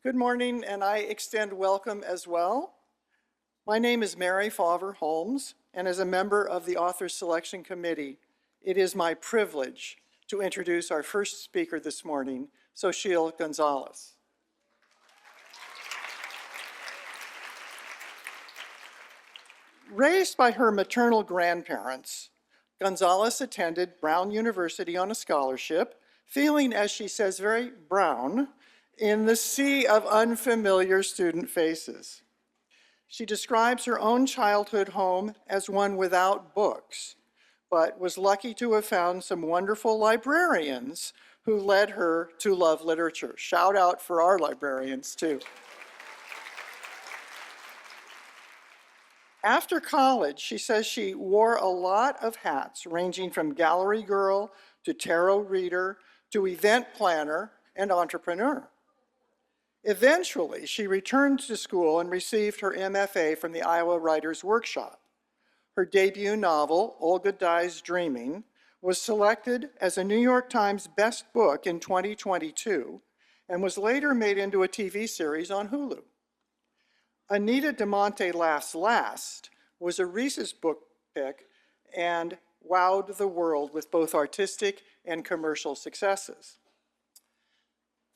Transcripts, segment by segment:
Good morning, and I extend welcome as well. My name is Mary Fauver Holmes, and as a member of the Authors Selection Committee, it is my privilege to introduce our first speaker this morning, Xochitl Gonzalez. Raised by her maternal grandparents, Gonzalez attended Brown University on a scholarship, feeling, as she says, very brown in the sea of unfamiliar student faces. She describes her own childhood home as one without books, but was lucky to have found some wonderful librarians who led her to love literature. Shout out for our librarians, too. After college, she says she wore a lot of hats, ranging from gallery girl to tarot reader to event planner and entrepreneur. Eventually, she returned to school and received her MFA from the Iowa Writers Workshop. Her debut novel, Olga Dies Dreaming, was selected as a New York Times Best Book in 2022 and was later made into a TV series on Hulu. Anita DeMonte Laughs Last was a Reese's book pick and wowed the world with both artistic and commercial successes.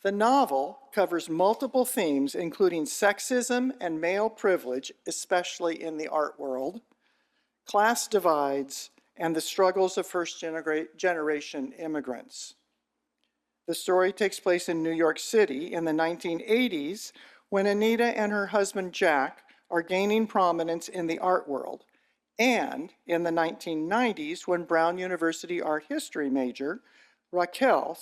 The novel covers multiple themes, including sexism and male privilege, especially in the art world, class divides, and the struggles of first-generation immigrants. The story takes place in New York City in the 1980s, when Anita and her husband Jack are gaining prominence in the art world, and in the 1990s, when Brown University art history major Raquel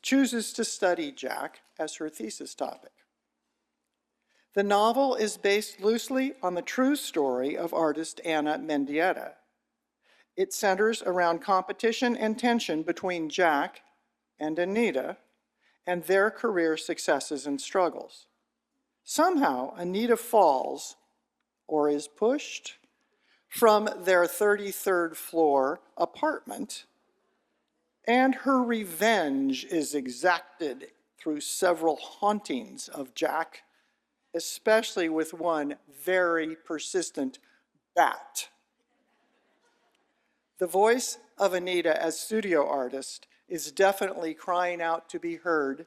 chooses to study Jack as her thesis topic. The novel is based loosely on the true story of artist Anna Mendieta. It centers around competition and tension between Jack and Anita and their career successes and struggles. Somehow, Anita falls, or is pushed, from their 33rd floor apartment, and her revenge is exacted through several hauntings of Jack, especially with one very persistent bat. The voice of Anita as studio artist is definitely crying out to be heard.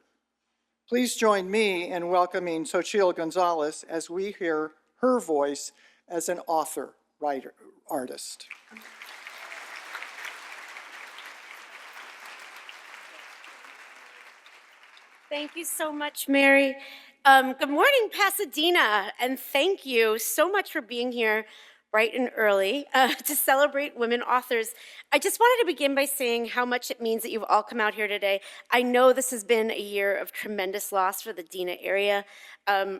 Please join me in welcoming Xochitl Gonzalez as we hear her voice as an author, writer, artist. Thank you so much, Mary. Good morning, Pasadena, and thank you so much for being here bright and early to celebrate women authors. I just wanted to begin by saying how much it means that you've all come out here today. I know this has been a year of tremendous loss for the Dena area.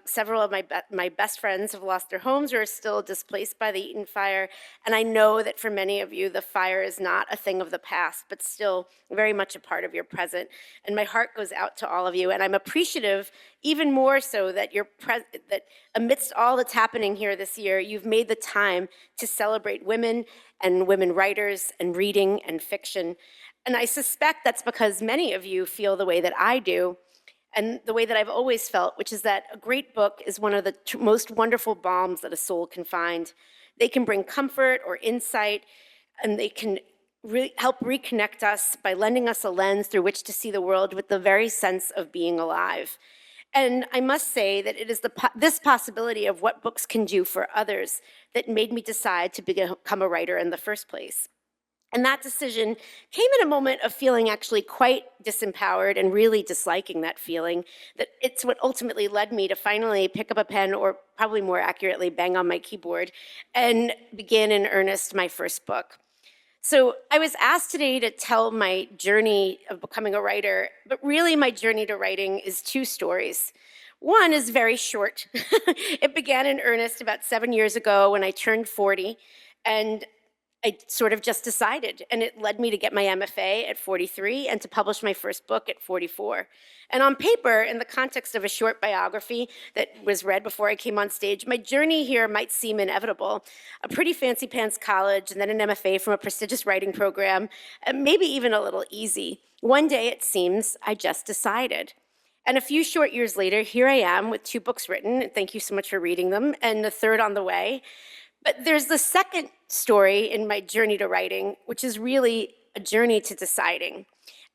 Several of my best friends have lost their homes or are still displaced by the Eaton fire, and I know that for many of you, the fire is not a thing of the past, but still very much a part of your present. And my heart goes out to all of you, and I'm appreciative even more so that that amidst all that's happening here this year, you've made the time to celebrate women and women writers and reading and fiction. And I suspect that's because many of you feel the way that I do, and the way that I've always felt, which is that a great book is one of the most wonderful balms that a soul can find. They can bring comfort or insight, and they can help reconnect us by lending us a lens through which to see the world with the very sense of being alive. And I must say that it is this possibility of what books can do for others that made me decide to become a writer in the first place. And that decision came in a moment of feeling actually quite disempowered and really disliking that feeling. That it's what ultimately led me to finally pick up a pen, or probably more accurately, bang on my keyboard, and begin in earnest my first book. So I was asked today to tell my journey of becoming a writer, but really my journey to writing is two stories. One is very short. It began in earnest about 7 years ago when I turned 40, and I sort of just decided, and it led me to get my MFA at 43 and to publish my first book at 44. And on paper, in the context of a short biography that was read before I came on stage, my journey here might seem inevitable. A pretty fancy pants college and then an MFA from a prestigious writing program, maybe even a little easy. One day, it seems, I just decided. And a few short years later, here I am with 2 books written. Thank you so much for reading them, and the third on the way. But there's the second story in my journey to writing, which is really a journey to deciding.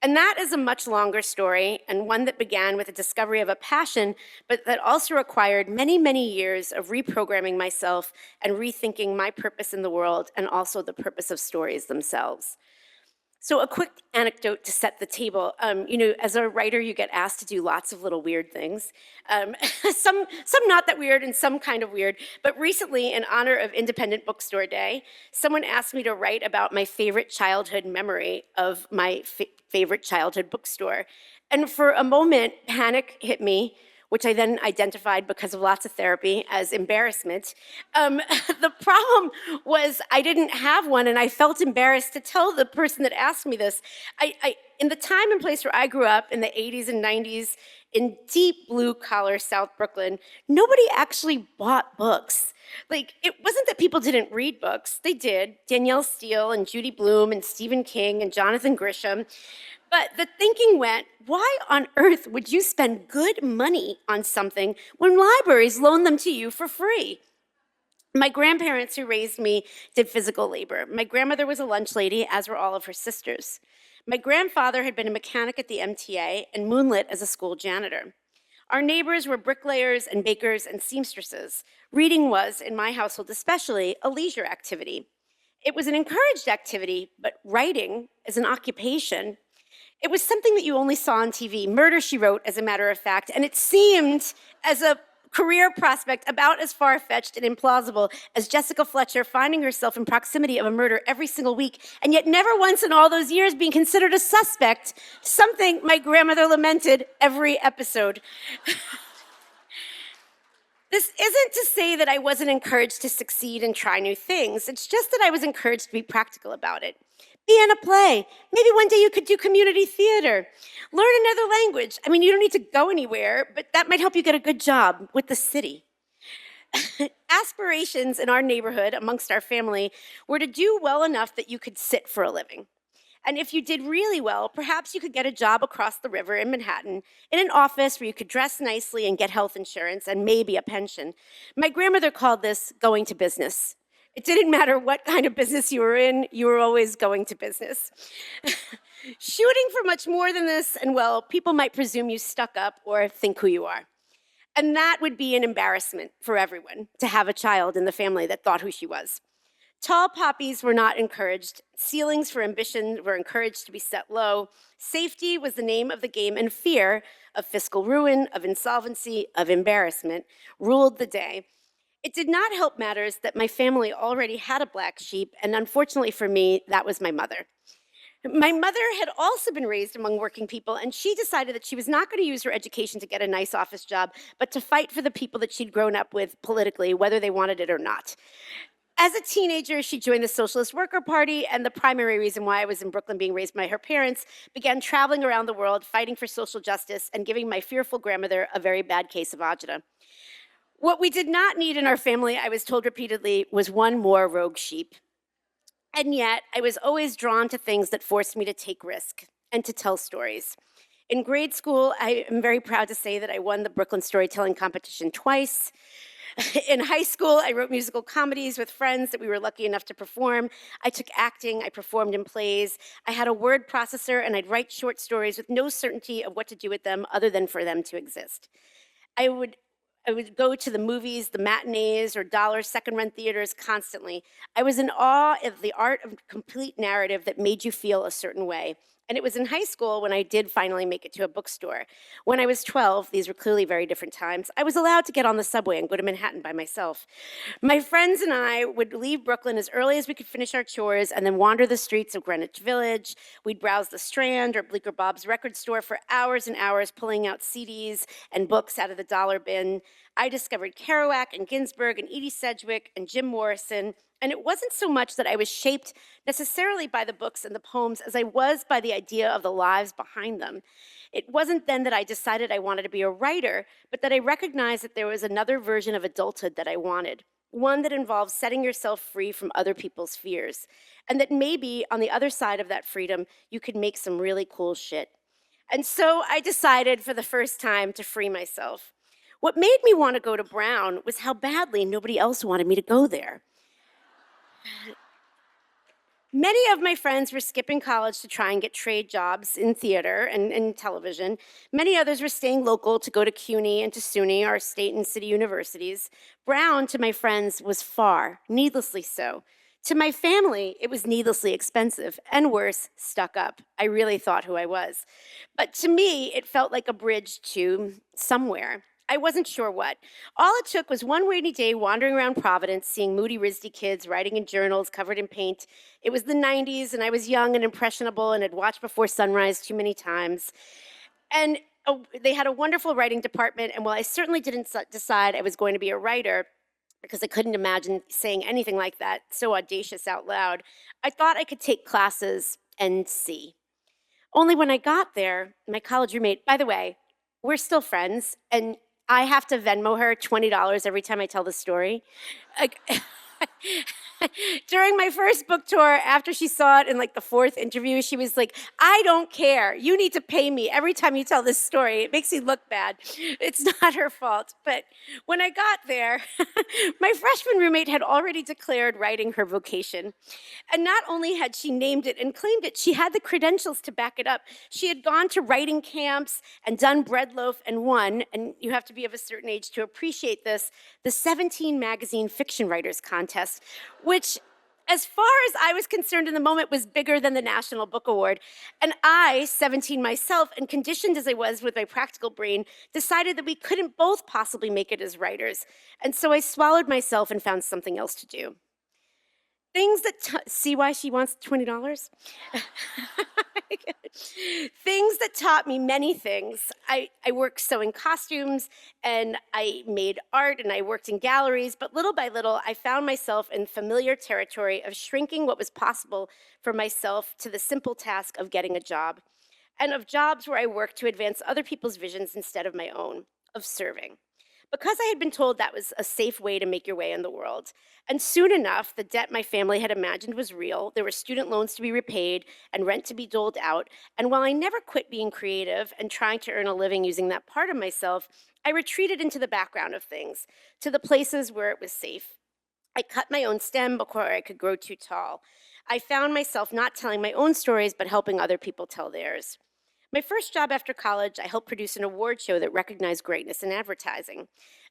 And that is a much longer story, and one that began with the discovery of a passion, but that also required many, many years of reprogramming myself and rethinking my purpose in the world and also the purpose of stories themselves. So a quick anecdote to set the table. As a writer, you get asked to do lots of little weird things. Some not that weird and some kind of weird. But recently, in honor of Independent Bookstore Day, someone asked me to write about my favorite childhood memory of my favorite childhood bookstore. And for a moment, panic hit me, which I then identified because of lots of therapy as embarrassment. The problem was I didn't have one, and I felt embarrassed to tell the person that asked me this. In the time and place where I grew up in the 80s and 90s, in deep blue-collar South Brooklyn, nobody actually bought books. Like, it wasn't that people didn't read books. They did. Danielle Steele and Judy Blume and Stephen King and Jonathan Grisham. But the thinking went, why on earth would you spend good money on something when libraries loan them to you for free? My grandparents who raised me did physical labor. My grandmother was a lunch lady, as were all of her sisters. My grandfather had been a mechanic at the MTA and moonlit as a school janitor. Our neighbors were bricklayers and bakers and seamstresses. Reading was, in my household especially, a leisure activity. It was an encouraged activity, but writing as an occupation, it was something that you only saw on TV. Murder, She Wrote, as a matter of fact, and it seemed as a career prospect about as far-fetched and implausible as Jessica Fletcher finding herself in proximity of a murder every single week, and yet never once in all those years being considered a suspect, something my grandmother lamented every episode. This isn't to say that I wasn't encouraged to succeed and try new things. It's just that I was encouraged to be practical about it. Be in a play. Maybe one day you could do community theater. Learn another language. I mean, you don't need to go anywhere, but that might help you get a good job with the city. Aspirations in our neighborhood, amongst our family, were to do well enough that you could sit for a living. And if you did really well, perhaps you could get a job across the river in Manhattan, in an office where you could dress nicely and get health insurance and maybe a pension. My grandmother called this going to business. It didn't matter what kind of business you were in, you were always going to business. Shooting for much more than this, and well, people might presume you stuck up or think who you are. And that would be an embarrassment for everyone, to have a child in the family that thought who she was. Tall poppies were not encouraged. Ceilings for ambition were encouraged to be set low. Safety was the name of the game, and fear of fiscal ruin, of insolvency, of embarrassment ruled the day. It did not help matters that my family already had a black sheep, and unfortunately for me, that was my mother. My mother had also been raised among working people, and she decided that she was not going to use her education to get a nice office job, but to fight for the people that she'd grown up with politically, whether they wanted it or not. As a teenager, she joined the Socialist Worker Party, and the primary reason why I was in Brooklyn being raised by her parents began traveling around the world, fighting for social justice, and giving my fearful grandmother a very bad case of agita. What we did not need in our family, I was told repeatedly, was one more rogue sheep. And yet, I was always drawn to things that forced me to take risk and to tell stories. In grade school, I am very proud to say that I won the Brooklyn Storytelling Competition twice. In high school, I wrote musical comedies with friends that we were lucky enough to perform. I took acting, I performed in plays. I had a word processor, and I'd write short stories with no certainty of what to do with them other than for them to exist. I would go to the movies, the matinees, or dollar second-run theaters constantly. I was in awe of the art of complete narrative that made you feel a certain way. And it was in high school when I did finally make it to a bookstore. When I was 12, these were clearly very different times, I was allowed to get on the subway and go to Manhattan by myself. My friends and I would leave Brooklyn as early as we could finish our chores and then wander the streets of Greenwich Village. We'd browse the Strand or Bleecker Bob's record store for hours and hours, pulling out CDs and books out of the dollar bin. I discovered Kerouac and Ginsberg and Edie Sedgwick and Jim Morrison. And it wasn't so much that I was shaped necessarily by the books and the poems as I was by the idea of the lives behind them. It wasn't then that I decided I wanted to be a writer, but that I recognized that there was another version of adulthood that I wanted, one that involves setting yourself free from other people's fears, and that maybe on the other side of that freedom, you could make some really cool shit. And so I decided for the first time to free myself. What made me want to go to Brown was how badly nobody else wanted me to go there. Many of my friends were skipping college to try and get trade jobs in theater and television. Many others were staying local to go to CUNY and to SUNY, our state and city universities. Brown, to my friends, was far, needlessly so. To my family, it was needlessly expensive, and worse, stuck up. I really thought who I was. But to me, it felt like a bridge to somewhere. I wasn't sure what. All it took was one rainy day wandering around Providence, seeing moody RISD kids writing in journals covered in paint. It was the 90s, and I was young and impressionable and had watched Before Sunrise too many times. And they had a wonderful writing department, and while I certainly didn't decide I was going to be a writer, because I couldn't imagine saying anything like that, so audacious out loud, I thought I could take classes and see. Only when I got there, my college roommate, by the way, we're still friends, and I have to Venmo her $20 every time I tell the story. Like, during my first book tour, after she saw it in like the fourth interview, she was like, I don't care. You need to pay me every time you tell this story. It makes me look bad. It's not her fault. But when I got there, my freshman roommate had already declared writing her vocation. And not only had she named it and claimed it, she had the credentials to back it up. She had gone to writing camps and done Bread Loaf and won, and you have to be of a certain age to appreciate this, the 17 Magazine Fiction Writers Contest, which, as far as I was concerned in the moment, was bigger than the National Book Award. And I, 17 myself, and conditioned as I was with my practical brain, decided that we couldn't both possibly make it as writers. And so I swallowed myself and found something else to do. Things that, see why she wants $20? Things that taught me many things. I worked sewing costumes, and I made art, and I worked in galleries, but little by little, I found myself in familiar territory of shrinking what was possible for myself to the simple task of getting a job, and of jobs where I worked to advance other people's visions instead of my own, of serving. Because I had been told that was a safe way to make your way in the world. And soon enough, the debt my family had imagined was real. There were student loans to be repaid and rent to be doled out. And while I never quit being creative and trying to earn a living using that part of myself, I retreated into the background of things, to the places where it was safe. I cut my own stem before I could grow too tall. I found myself not telling my own stories, but helping other people tell theirs. My first job after college, I helped produce an award show that recognized greatness in advertising.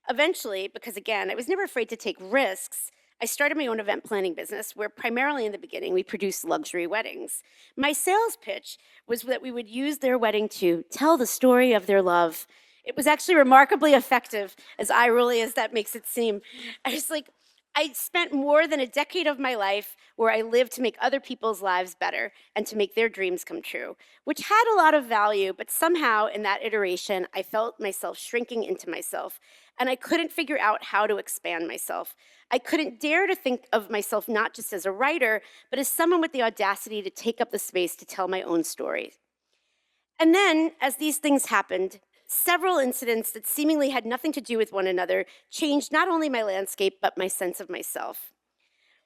Eventually, because again, I was never afraid to take risks, I started my own event planning business where primarily in the beginning we produced luxury weddings. My sales pitch was that we would use their wedding to tell the story of their love. It was actually remarkably effective, as eye rolly as that makes it seem. I spent more than a decade of my life where I lived to make other people's lives better and to make their dreams come true, which had a lot of value, but somehow in that iteration, I felt myself shrinking into myself, and I couldn't figure out how to expand myself. I couldn't dare to think of myself not just as a writer, but as someone with the audacity to take up the space to tell my own story. And then, as these things happened, several incidents that seemingly had nothing to do with one another changed not only my landscape, but my sense of myself.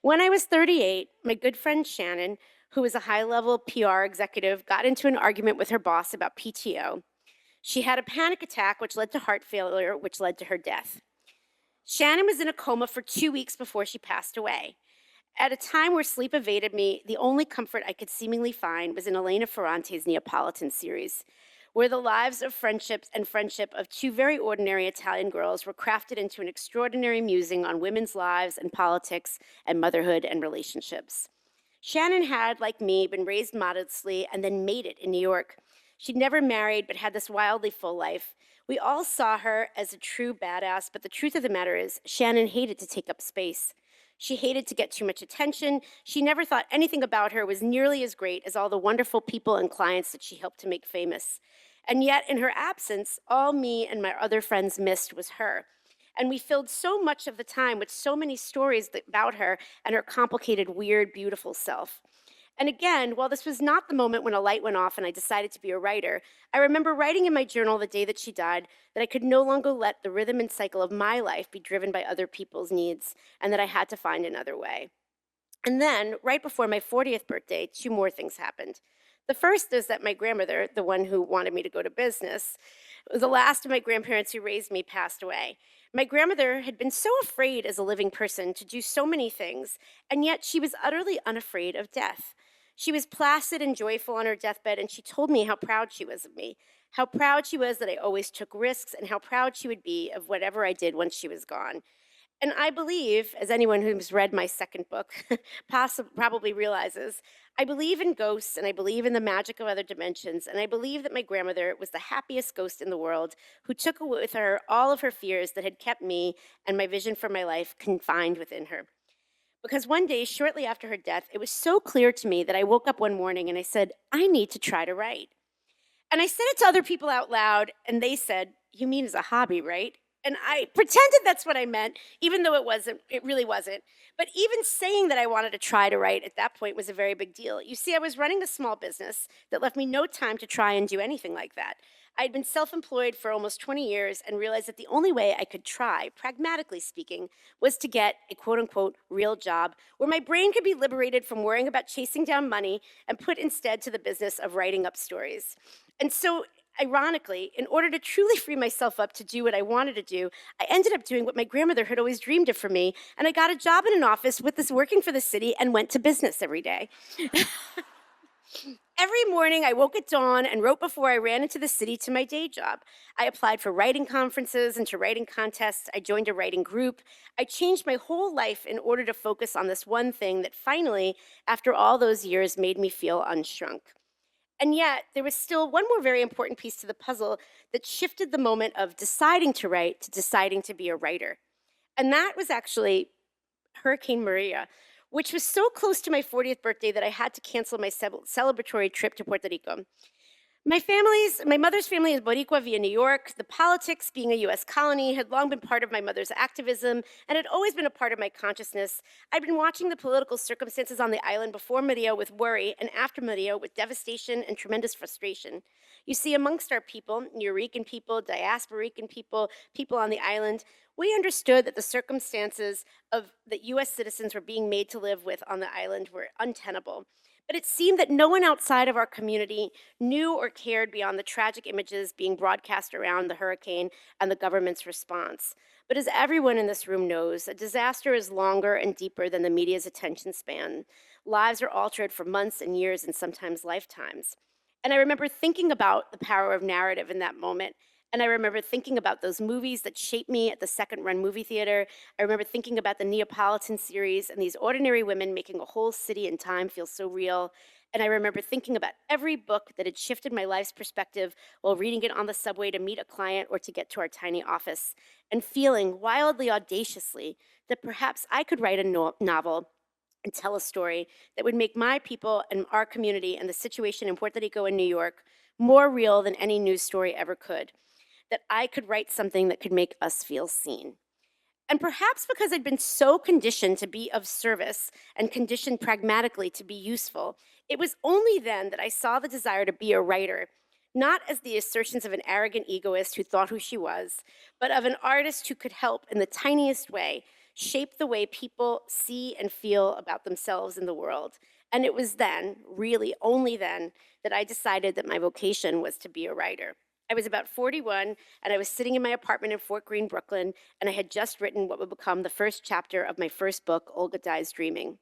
When I was 38, my good friend Shannon, who was a high-level PR executive, got into an argument with her boss about PTO. She had a panic attack, which led to heart failure, which led to her death. Shannon was in a coma for 2 weeks before she passed away. At a time where sleep evaded me, the only comfort I could seemingly find was in Elena Ferrante's Neapolitan series, where the lives of friendship of two very ordinary Italian girls were crafted into an extraordinary musing on women's lives and politics and motherhood and relationships. Shannon had, like me, been raised modestly and then made it in New York. She'd never married, but had this wildly full life. We all saw her as a true badass, but the truth of the matter is, Shannon hated to take up space. She hated to get too much attention. She never thought anything about her was nearly as great as all the wonderful people and clients that she helped to make famous. And yet, in her absence, all me and my other friends missed was her. And we filled so much of the time with so many stories about her and her complicated, weird, beautiful self. And again, while this was not the moment when a light went off and I decided to be a writer, I remember writing in my journal the day that she died that I could no longer let the rhythm and cycle of my life be driven by other people's needs, and that I had to find another way. And then, right before my 40th birthday, 2 more things happened. The first is that my grandmother, the one who wanted me to go to business, the last of my grandparents who raised me, passed away. My grandmother had been so afraid as a living person to do so many things, and yet she was utterly unafraid of death. She was placid and joyful on her deathbed, and she told me how proud she was of me, how proud she was that I always took risks, and how proud she would be of whatever I did once she was gone. And I believe, as anyone who's read my second book probably realizes, I believe in ghosts and I believe in the magic of other dimensions. And I believe that my grandmother was the happiest ghost in the world who took with her all of her fears that had kept me and my vision for my life confined within her. Because one day, shortly after her death, it was so clear to me that I woke up one morning and I said, I need to try to write. And I said it to other people out loud, and they said, you mean as a hobby, right? And I pretended that's what I meant, even though it really wasn't. But even saying that I wanted to try to write at that point was a very big deal. You see, I was running a small business that left me no time to try and do anything like that. I'd been self employed for almost 20 years and realized that the only way I could try, pragmatically speaking, was to get a quote unquote real job where my brain could be liberated from worrying about chasing down money and put instead to the business of writing up stories. And so, ironically, in order to truly free myself up to do what I wanted to do, I ended up doing what my grandmother had always dreamed of for me, and I got a job in an office with this working for the city and went to business every day. Every morning, I woke at dawn and wrote before I ran into the city to my day job. I applied for writing conferences and to writing contests. I joined a writing group. I changed my whole life in order to focus on this one thing that finally, after all those years, made me feel unshrunk. And yet, there was still one more very important piece to the puzzle that shifted the moment of deciding to write to deciding to be a writer. And that was actually Hurricane Maria, which was so close to my 40th birthday that I had to cancel my celebratory trip to Puerto Rico. My mother's family is Boricua via New York. The politics, being a US colony, had long been part of my mother's activism and had always been a part of my consciousness. I'd been watching the political circumstances on the island before Maria with worry and after Maria with devastation and tremendous frustration. You see, amongst our people, Nuyorican people, diasporican people, people on the island, we understood that the circumstances that US citizens were being made to live with on the island were untenable. But it seemed that no one outside of our community knew or cared beyond the tragic images being broadcast around the hurricane and the government's response. But as everyone in this room knows, a disaster is longer and deeper than the media's attention span. Lives are altered for months and years and sometimes lifetimes. And I remember thinking about the power of narrative in that moment. And I remember thinking about those movies that shaped me at the Second Run movie theater. I remember thinking about the Neapolitan series and these ordinary women making a whole city and time feel so real. And I remember thinking about every book that had shifted my life's perspective while reading it on the subway to meet a client or to get to our tiny office, and feeling wildly audaciously that perhaps I could write a novel and tell a story that would make my people and our community and the situation in Puerto Rico and New York more real than any news story ever could. That I could write something that could make us feel seen. And perhaps because I'd been so conditioned to be of service and conditioned pragmatically to be useful, it was only then that I saw the desire to be a writer, not as the assertions of an arrogant egoist who thought who she was, but of an artist who could help in the tiniest way shape the way people see and feel about themselves in the world. And it was then, really only then, that I decided that my vocation was to be a writer. I was about 41, and I was sitting in my apartment in Fort Greene, Brooklyn, and I had just written what would become the first chapter of my first book, Olga Dies Dreaming.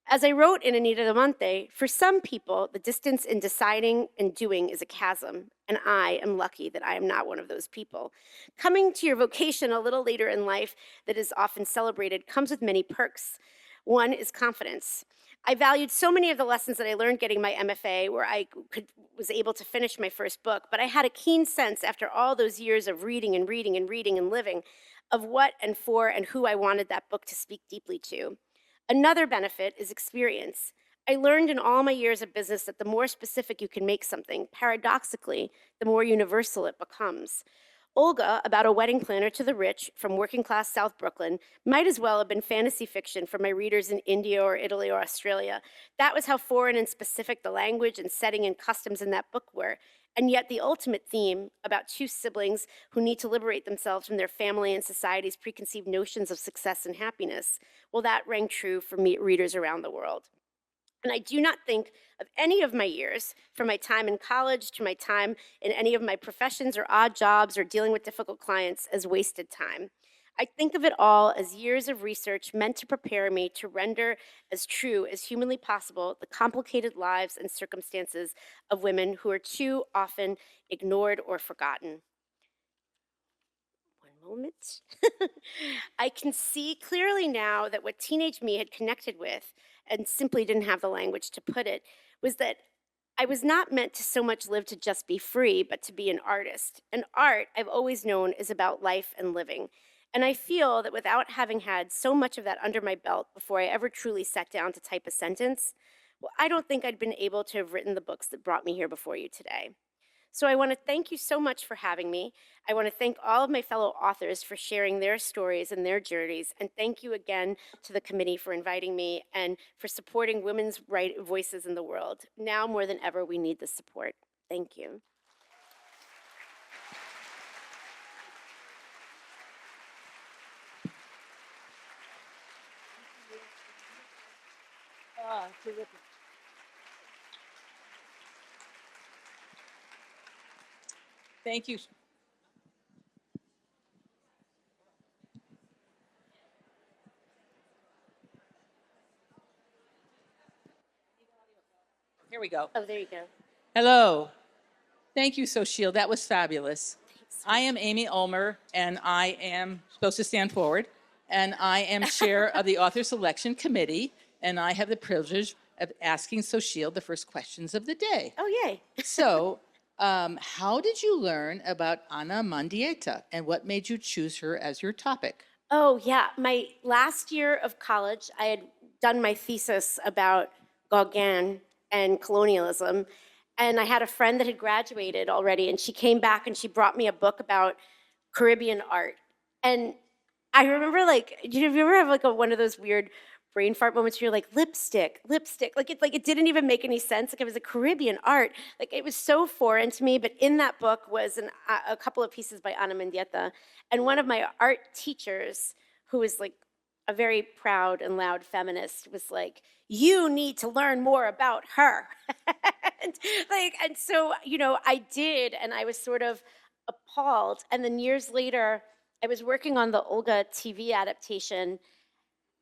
As I wrote in Anita Damonte, for some people, the distance in deciding and doing is a chasm, and I am lucky that I am not one of those people. Coming to your vocation a little later in life that is often celebrated comes with many perks. One is confidence. I valued so many of the lessons that I learned getting my MFA, where I was able to finish my first book, but I had a keen sense after all those years of reading and reading and reading and living of what and for and who I wanted that book to speak deeply to. Another benefit is experience. I learned in all my years of business that the more specific you can make something, paradoxically, the more universal it becomes. Olga, about a wedding planner to the rich from working class South Brooklyn, might as well have been fantasy fiction for my readers in India or Italy or Australia. That was how foreign and specific the language and setting and customs in that book were. And yet the ultimate theme about two siblings who need to liberate themselves from their family and society's preconceived notions of success and happiness, well, that rang true for me readers around the world. And I do not think of any of my years, from my time in college to my time in any of my professions or odd jobs or dealing with difficult clients, as wasted time. I think of it all as years of research meant to prepare me to render as true as humanly possible the complicated lives and circumstances of women who are too often ignored or forgotten. One moment. I can see clearly now that what teenage me had connected with, and simply didn't have the language to put it, was that I was not meant to so much live to just be free, but to be an artist. And art, I've always known, is about life and living. And I feel that without having had so much of that under my belt before I ever truly sat down to type a sentence, well, I don't think I'd been able to have written the books that brought me here before you today. So I want to thank you so much for having me. I want to thank all of my fellow authors for sharing their stories and their journeys. And thank you again to the committee for inviting me and for supporting women's voices in the world. Now more than ever, we need the support. Thank you. Thank you. Here we go. Oh, there you go. Hello. Thank you, Xochitl. That was fabulous. I am Amy Ulmer, and I am supposed to stand forward, and I am chair of the Author Selection Committee, and I have the privilege of asking Xochitl the first questions of the day. Oh, yay. So, how did you learn about Ana Mendieta, and what made you choose her as your topic? Oh, yeah. My last year of college, I had done my thesis about Gauguin and colonialism. And I had a friend that had graduated already, and she came back and she brought me a book about Caribbean art. And I remember, like, have you ever have like one of those weird brain fart moments where you're like, lipstick, lipstick? Like it didn't even make any sense. Like, it was a Caribbean art. Like, it was so foreign to me. But in that book was a couple of pieces by Ana Mendieta. And one of my art teachers, who was like a very proud and loud feminist, was like, you need to learn more about her. and so, I did, and I was sort of appalled. And then years later, I was working on the Olga TV adaptation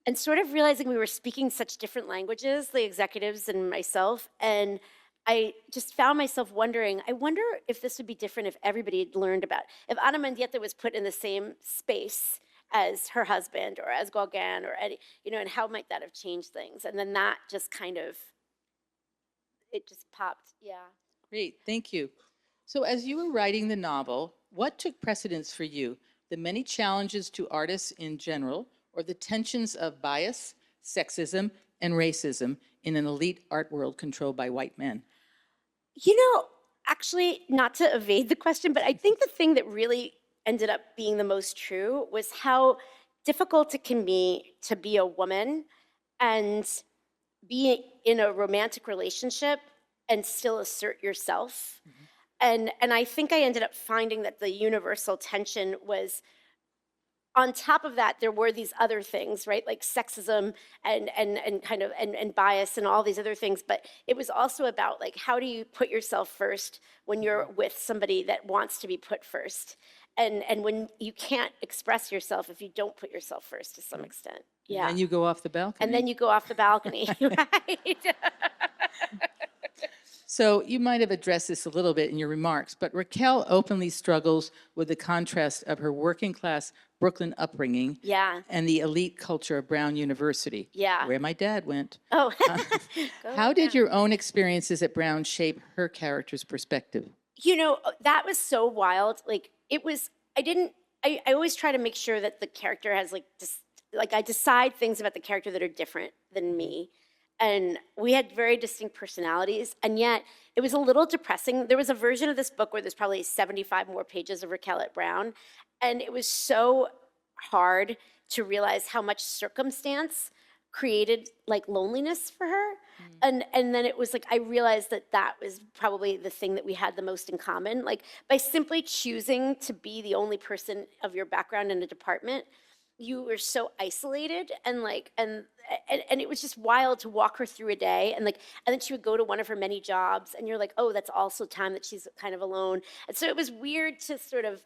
and sort of realizing we were speaking such different languages, the executives and myself. And I just found myself wondering, I wonder if this would be different if everybody had learned about, if Ana Mendieta was put in the same space as her husband or as Gauguin or Eddie, and how might that have changed things? And then that just kind of, it just popped, yeah. Great, thank you. So, as you were writing the novel, what took precedence for you? The many challenges to artists in general, or the tensions of bias, sexism, and racism in an elite art world controlled by white men? Actually, not to evade the question, but I think the thing that really ended up being the most true was how difficult it can be to be a woman and be in a romantic relationship and still assert yourself. Mm-hmm. And I think I ended up finding that the universal tension was, on top of that, there were these other things, right? Like sexism and bias and all these other things. But it was also about, like, how do you put yourself first when you're with somebody that wants to be put first? And when you can't express yourself if you don't put yourself first to some extent. Yeah. And you go off the balcony. And then you go off the balcony, right? So you might have addressed this a little bit in your remarks, but Raquel openly struggles with the contrast of her working class Brooklyn upbringing, Yeah. and the elite culture of Brown University, Yeah. where my dad went. Oh. How did your own experiences at Brown shape her character's perspective? That was so wild. Like, it was, I always try to make sure that the character has, I decide things about the character that are different than me. And we had very distinct personalities, and yet it was a little depressing. There was a version of this book where there's probably 75 more pages of Raquel at Brown, and it was so hard to realize how much circumstance created loneliness for her. And then it was I realized that was probably the thing that we had the most in common. By simply choosing to be the only person of your background in a department, you were so isolated and like and it was just wild to walk her through a day and like and then she would go to one of her many jobs and you're like, oh, that's also time that she's kind of alone. And so it was weird to sort of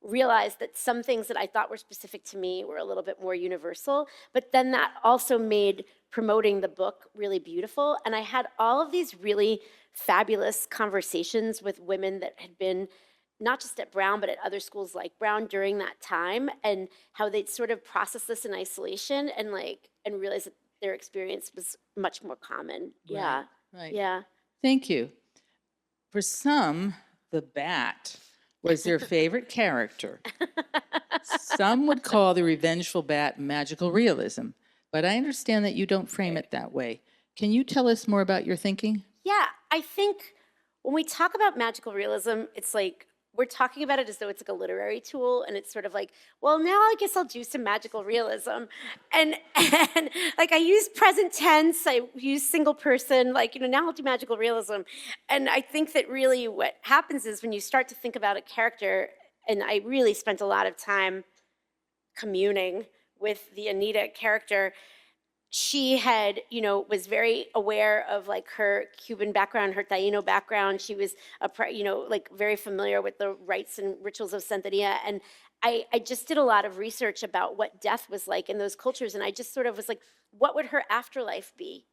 realize that some things that I thought were specific to me were a little bit more universal, but then that also made promoting the book really beautiful. And I had all of these really fabulous conversations with women that had been not just at Brown, but at other schools like Brown during that time, and how they'd sort of process this in isolation and like, and realize that their experience was much more common. Yeah. Right. Yeah. Thank you. For some, the bat was their favorite character. Some would call the revengeful bat magical realism, but I understand that you don't frame it that way. Can you tell us more about your thinking? Yeah. I think when we talk about magical realism, it's like, we're talking about it as though it's like a literary tool, and it's sort of like, well, now I guess I'll do some magical realism, and like I use present tense, I use single person, like now I'll do magical realism, and I think that really what happens is when you start to think about a character, and I really spent a lot of time communing with the Anita character. She had, was very aware of like her Cuban background, her Taino background. She was, like very familiar with the rites and rituals of Santeria. And I just did a lot of research about what death was like in those cultures. And I just sort of was like, what would her afterlife be?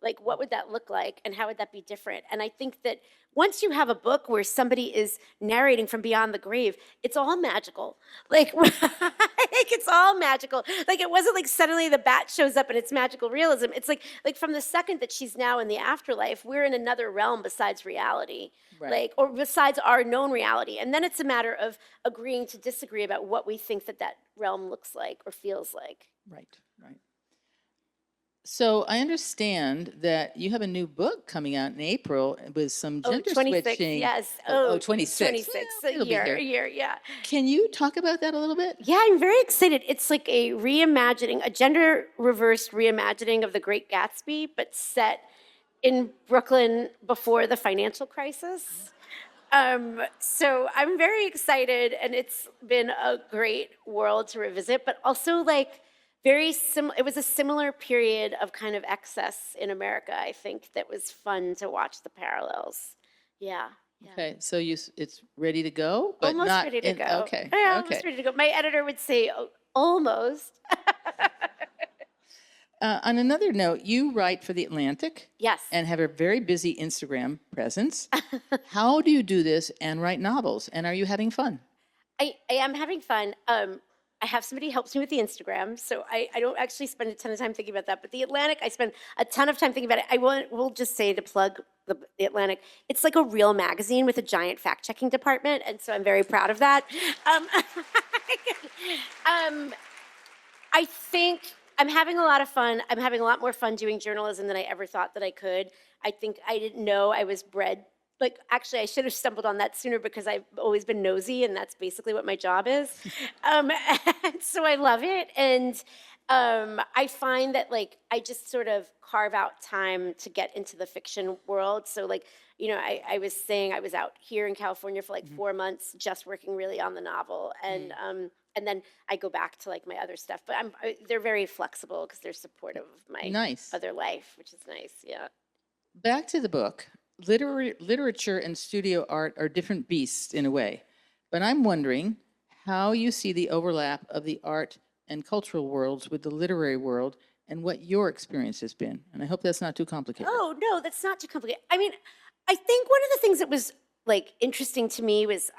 Like, what would that look like? And how would that be different? And I think that once you have a book where somebody is narrating from beyond the grave, it's all magical. Like, it's all magical. Like, it wasn't like suddenly the bat shows up and it's magical realism. It's like from the second that she's now in the afterlife, we're in another realm besides reality. Right. Like, or besides our known reality. And then it's a matter of agreeing to disagree about what we think that realm looks like or feels like. Right. So I understand that you have a new book coming out in April with some gender 26, switching. yes. 26. 26, It'll be here. a year, yeah. Can you talk about that a little bit? Yeah, I'm very excited. It's like a reimagining, a gender-reversed reimagining of The Great Gatsby, but set in Brooklyn before the financial crisis. So I'm very excited, and it's been a great world to revisit, but also like it was a similar period of kind of excess in America, I think, that was fun to watch the parallels. Yeah. Okay, so it's ready to go, but almost not ready to go. Okay. Yeah, almost ready to go. My editor would say, almost. On another note, you write for The Atlantic. Yes. And have a very busy Instagram presence. How do you do this and write novels? And are you having fun? I am having fun. I have somebody who helps me with the Instagram, so I don't actually spend a ton of time thinking about that. But The Atlantic, I spend a ton of time thinking about it. I will just say, to plug the Atlantic, it's like a real magazine with a giant fact-checking department, and so I'm very proud of that. I think I'm having a lot of fun. I'm having a lot more fun doing journalism than I ever thought that I could. I think I didn't know I was bred. Like, actually, I should have stumbled on that sooner because I've always been nosy, and that's basically what my job is. And so I love it. And I find that, like, I just sort of carve out time to get into the fiction world. So, like, I was saying I was out here in California for like 4 months just working really on the novel. And then I go back to like my other stuff. But they're very flexible because they're supportive of my other life, which is nice. Yeah. Back to the book. Literature and studio art are different beasts in a way, but I'm wondering how you see the overlap of the art and cultural worlds with the literary world and what your experience has been. And I hope that's not too complicated. Oh, no, that's not too complicated. I mean, I think one of the things that was like interesting to me was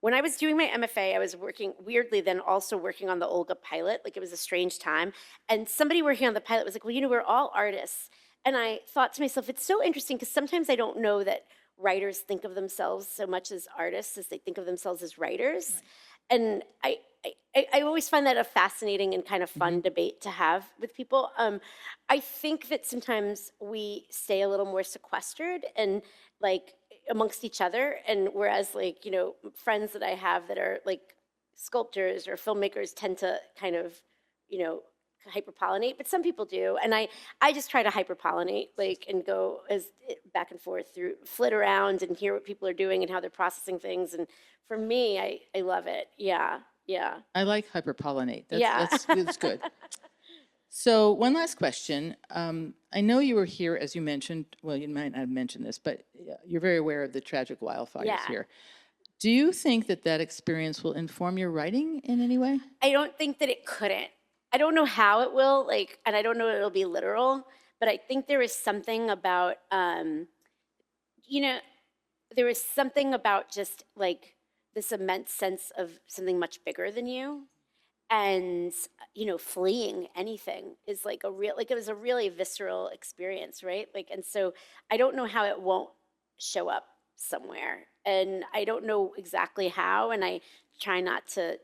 when I was doing my MFA, I was working, weirdly then also working on the Olga pilot. Like, it was a strange time. And somebody working on the pilot was like, well, we're all artists. And I thought to myself, it's so interesting because sometimes I don't know that writers think of themselves so much as artists as they think of themselves as writers. Right. And I always find that a fascinating and kind of fun debate to have with people. I think that sometimes we stay a little more sequestered and like amongst each other. And whereas like, friends that I have that are like sculptors or filmmakers tend to kind of, hyperpollinate, but some people do. And I just try to hyperpollinate, like, and go as back and forth through, flit around and hear what people are doing and how they're processing things. And for me, I love it. Yeah. Yeah. I like hyperpollinate. Yeah. That's good. So one last question. I know you were here, as you mentioned, well, you might not have mentioned this, but you're very aware of the tragic wildfires Yeah. here. Do you think that that experience will inform your writing in any way? I don't think that it couldn't. I don't know how it will, like, and I don't know it'll be literal, but I think there is something about, you know, there is something about just like this immense sense of something much bigger than you. And, fleeing anything is like it was a really visceral experience, right? Like, and so I don't know how it won't show up somewhere. And I don't know exactly how. And I try not to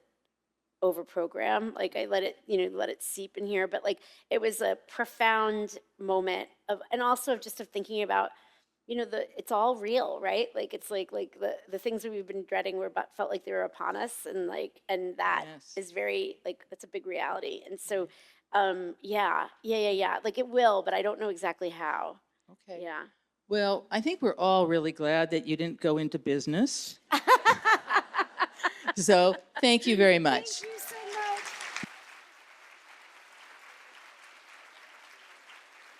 overprogram. Like I let it seep in here. But like it was a profound moment of, and also of just of thinking about, it's all real, right? Like it's like the things that we've been dreading were about, felt like they were upon us, and that Yes. is very like that's a big reality. And so, yeah. Like it will, but I don't know exactly how. Okay. Yeah. Well, I think we're all really glad that you didn't go into business. So thank you very much. Thank you